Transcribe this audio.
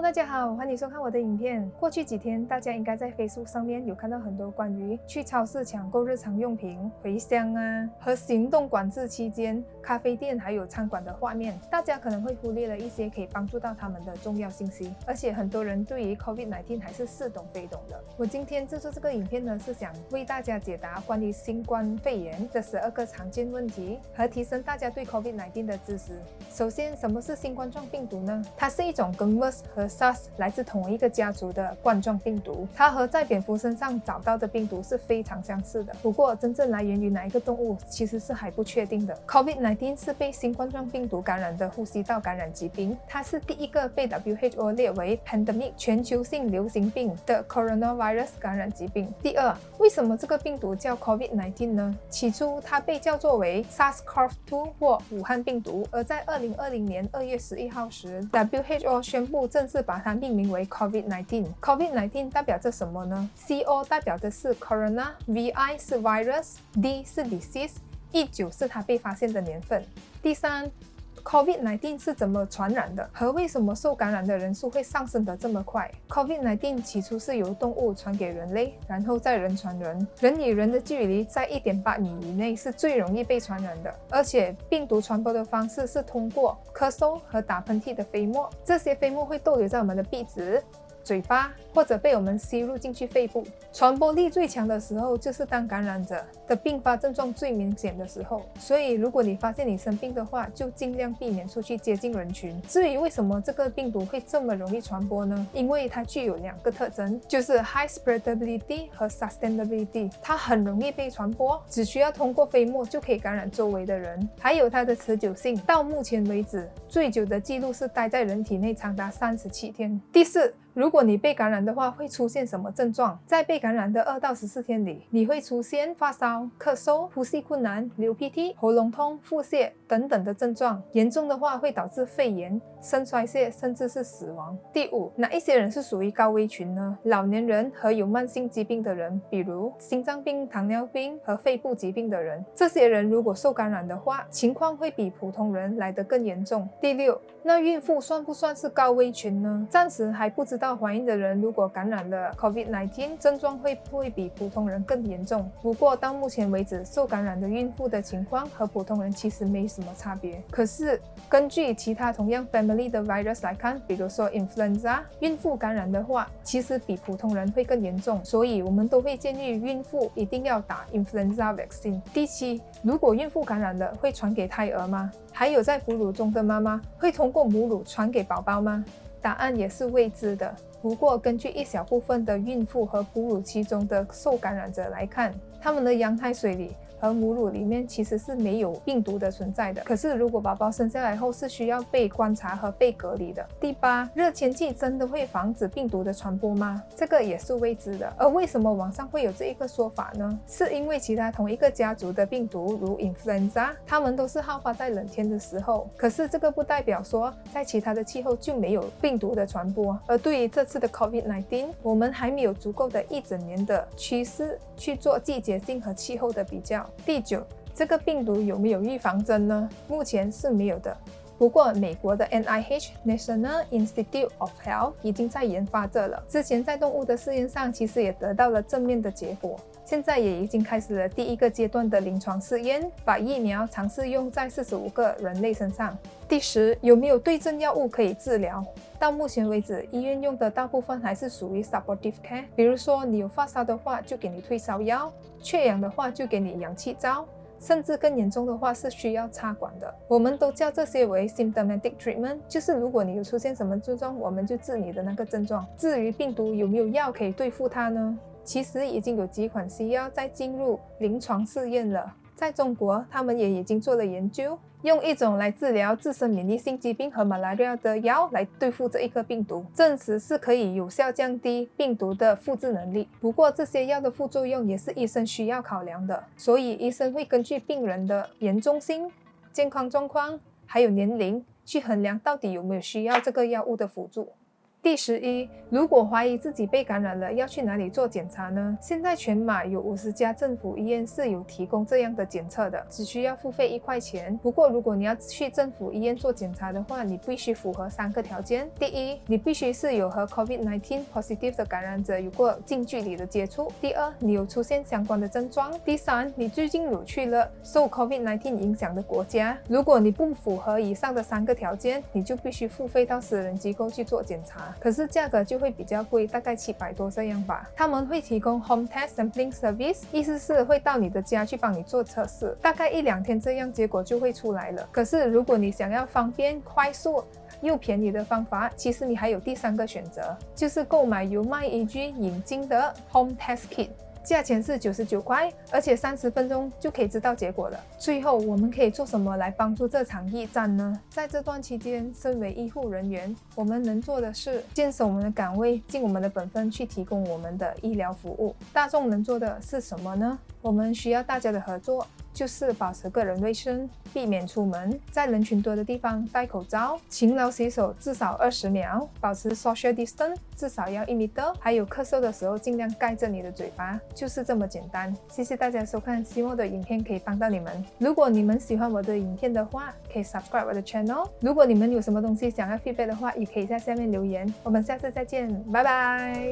大家好，欢迎收看我的影片。过去几天，大家应该在 Facebook 上面有看到很多关于去超市抢购日常用品、回乡和行动管制期间咖啡店还有餐馆的画面。大家可能会忽略了一些可以帮助到他们的重要信息，而且很多人对于 COVID-19 还是似懂非懂的。我今天制作这个影片呢，是想为大家解答关于新冠肺炎的12个常见问题，和提升大家对 COVID-19 的知识。首先，什么是新冠状病毒呢？它是一种跟 MERS 和 SARS 来自同一个家族的冠状病毒，它和在蝙蝠身上找到的病毒是非常相似的。不过，真正来源于哪一个动物，其实是还不确定的。COVID-19 是被新冠状病毒感染的呼吸道感染疾病，它是第一个被 WHO 列为 pandemic 全球性流行病的 coronavirus 感染疾病。第二，为什么这个病毒叫 COVID-19 呢？起初，它被叫作为 SARS-CoV-2 或武汉病毒，而在2020年2月11号时 ，WHO 宣布正式把它命名为 COVID-19。COVID-19 代表着什么呢？ CO 代表的是 Corona，VI 是 Virus，D 是 Disease，19是它被发现的年份。第三，COVID-19 是怎么传染的？和为什么受感染的人数会上升得这么快？ COVID-19 起初是由动物传给人类，然后再人传人。人与人的距离在1.8米以内是最容易被传染的，而且病毒传播的方式是通过咳嗽和打喷嚏的飞沫，这些飞沫会逗留在我们的鼻子、嘴巴，或者被我们吸入进去肺部。传播力最强的时候，就是当感染者的并发症状最明显的时候。所以，如果你发现你生病的话，就尽量避免出去接近人群。至于为什么这个病毒会这么容易传播呢？因为它具有2个特征，就是 high spreadability 和 sustainability。它很容易被传播，只需要通过飞沫就可以感染周围的人。还有它的持久性，到目前为止，最久的记录是待在人体内长达37天。第四，如果你被感染的话，会出现什么症状？在被感染的2到14天里，你会出现发烧、咳嗽、呼吸困难、流鼻涕、喉咙痛、腹泻等等的症状。严重的话会导致肺炎、肾衰竭，甚至是死亡。第五，哪一些人是属于高危群呢？老年人和有慢性疾病的人，比如心脏病、糖尿病和肺部疾病的人。这些人如果受感染的话，情况会比普通人来得更严重。第六，那孕妇算不算是高危群呢？暂时还不知道怀孕的人如果感染了 COVID-19， 症状会不会比普通人更严重。不过到目前为止，受感染的孕妇的情况和普通人其实没什么差别。可是根据其他同样 family 的 virus 来看，比如说 influenza， 孕妇感染的话，其实比普通人会更严重。所以我们都会建议孕妇一定要打 influenza vaccine。第七，如果孕妇感染了，会传给胎儿吗？还有在哺乳中的妈妈会通过母乳传给宝宝吗？答案也是未知的。不过根据一小部分的孕妇和哺乳期中的受感染者来看，他们的羊胎水里和母乳里面其实是没有病毒的存在的。可是如果宝宝生下来后是需要被观察和被隔离的。第八，热天气真的会防止病毒的传播吗？这个也是未知的。而为什么网上会有这一个说法呢？是因为其他同一个家族的病毒如 influenza， 它们都是好发在冷天的时候。可是这个不代表说在其他的气候就没有病毒的传播。而对于这次的 COVID-19， 我们还没有足够的1整年的趋势去做季节性和气候的比较。第九，这个病毒有没有预防针呢？目前是没有的。不过美国的 NIH National Institute of Health 已经在研发这了。之前在动物的试验上其实也得到了正面的结果。现在也已经开始了第1个阶段的临床试验，把疫苗尝试用在45个人类身上。第10，有没有对症药物可以治疗？到目前为止，医院用的大部分还是属于 supportive care， 比如说你有发烧的话就给你退烧药，缺氧的话就给你氧气罩，甚至更严重的话是需要插管的。我们都叫这些为 symptomatic treatment， 就是如果你有出现什么症状，我们就治你的那个症状。至于病毒有没有药可以对付它呢？其实已经有几款西药在进入临床试验了。在中国，他们也已经做了研究，用一种来治疗自身免疫性疾病和 malaria 的药来对付这一个病毒，证实是可以有效降低病毒的复制能力。不过这些药的副作用也是医生需要考量的，所以医生会根据病人的严重性、健康状况还有年龄去衡量到底有没有需要这个药物的辅助。第11，如果怀疑自己被感染了，要去哪里做检查呢？现在全马有50家政府医院是有提供这样的检测的，只需要付费1块钱。不过如果你要去政府医院做检查的话，你必须符合3个条件。第一，你必须是有和 COVID-19 positive 的感染者有过近距离的接触。第二，你有出现相关的症状。第三，你最近有去了受 COVID-19 影响的国家。如果你不符合以上的3个条件，你就必须付费到私人机构去做检查。可是价格就会比较贵，大概700多这样吧。他们会提供 home test sampling service， 意思是会到你的家去帮你做测试，大概1-2天这样，结果就会出来了。可是如果你想要方便、快速又便宜的方法，其实你还有第3个选择，就是购买由MyAG引进的 home test kit。价钱是99块，而且30分钟就可以知道结果了。最后，我们可以做什么来帮助这场疫战呢？在这段期间，身为医护人员，我们能做的是坚守我们的岗位，尽我们的本分去提供我们的医疗服务。大众能做的是什么呢？我们需要大家的合作，就是保持个人卫生，避免出门，在人群多的地方戴口罩，勤劳洗手至少20秒，保持 social distance 至少要1 meter， 还有咳嗽的时候尽量盖着你的嘴巴，就是这么简单。谢谢大家收看，希望我的影片可以帮到你们。如果你们喜欢我的影片的话，可以 subscribe 我的 channel。如果你们有什么东西想要 feedback 的话，也可以在下面留言。我们下次再见，拜拜。